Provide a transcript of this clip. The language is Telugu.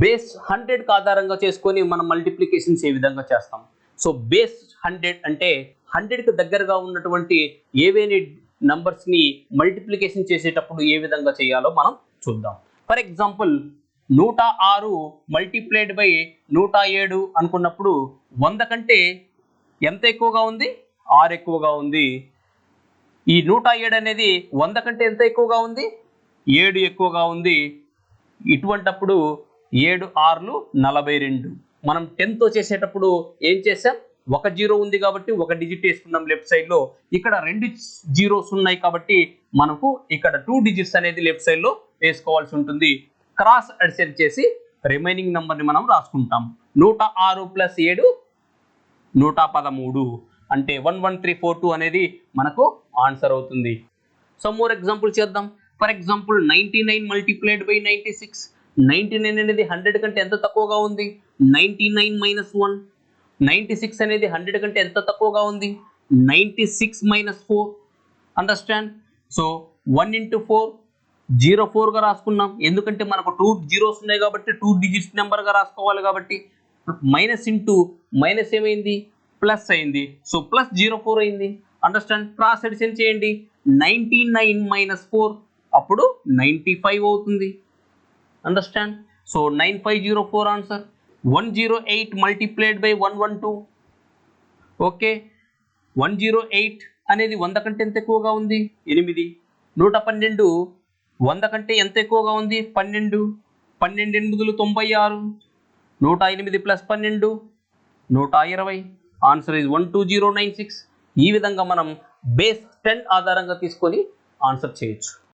బేస్ 100 ఆధారంగా చేసుకొని మనం మల్టిప్లికేషన్స్ ఏ విధంగా చేస్తాం. సో బేస్ 100 అంటే 100కి దగ్గరగా ఉన్నటువంటి ఏవేని నంబర్స్ని మల్టిప్లికేషన్ చేసేటప్పుడు ఏ విధంగా చేయాలో మనం చూద్దాం. ఫర్ ఎగ్జాంపుల్ 106 మల్టిప్లైడ్ బై 107 అనుకున్నప్పుడు 100 కంటే ఎంత ఎక్కువగా ఉంది? 6 ఎక్కువగా ఉంది. ఈ 107 అనేది 100 కంటే ఎంత ఎక్కువగా ఉంది? 7 ఎక్కువగా ఉంది. ఇటువంటప్పుడు 7 6లు 42. మనం 10తో చేసేటప్పుడు ఏం చేసాం? ఒక జీరో ఉంది కాబట్టి ఒక డిజిట్ వేసుకున్నాం లెఫ్ట్ సైడ్ లో. ఇక్కడ 2 జీరోస్ ఉన్నాయి కాబట్టి మనకు ఇక్కడ 2 డిజిట్స్ అనేది లెఫ్ట్ సైడ్ లో వేసుకోవాల్సి ఉంటుంది. క్రాస్ అడిషన్ చేసి రిమైనింగ్ నంబర్ ని మనం రాసుకుంటాం. 106 ప్లస్ 7 113 అంటే 11342 అనేది మనకు ఆన్సర్ అవుతుంది. సమ్ మోర్ ఎగ్జాంపుల్ చేద్దాం. For example 99 multiplied by 96. 99 అనేది 100 కంటే ఎంత తక్కువగా ఉంది? 99 మైనస్ 1. 96 అనేది 100 కంటే ఎంత తక్కువగా ఉంది? 96 మైనస్ 4. అండర్స్టాండ్? సో 1 ఇంటూ 4 04 గా రాసుకున్నాం. ఎందుకంటే మనకు 2 జీరోస్ ఉన్నాయి కాబట్టి 2 డిజిట్స్ నెంబర్ గా రాసుకోవాలి కాబట్టి. మైనస్ ఇంటూ మైనస్ ఏమైంది? ప్లస్ అయింది. సో ప్లస్ 04 అయింది. అండర్స్టాండ్? క్రాస్ అడిషన్ చేయండి. 99 మైనస్ 4 అప్పుడు 95 అవుతుంది. Understand? So 9504 answer. 108 multiplied by 112. Okay, 108 అనేది 100 కంటే ఎంత ఎక్కువగా ఉంది? 8. 112 100 కంటే ఎంత ఎక్కువగా ఉంది? 12. 12 8లు 96. 108 ప్లస్ 12 120. Answer is 12096. ఈ విధంగా మనం బేస్ 10 ఆధారంగా తీసుకొని ఆన్సర్ చేయొచ్చు.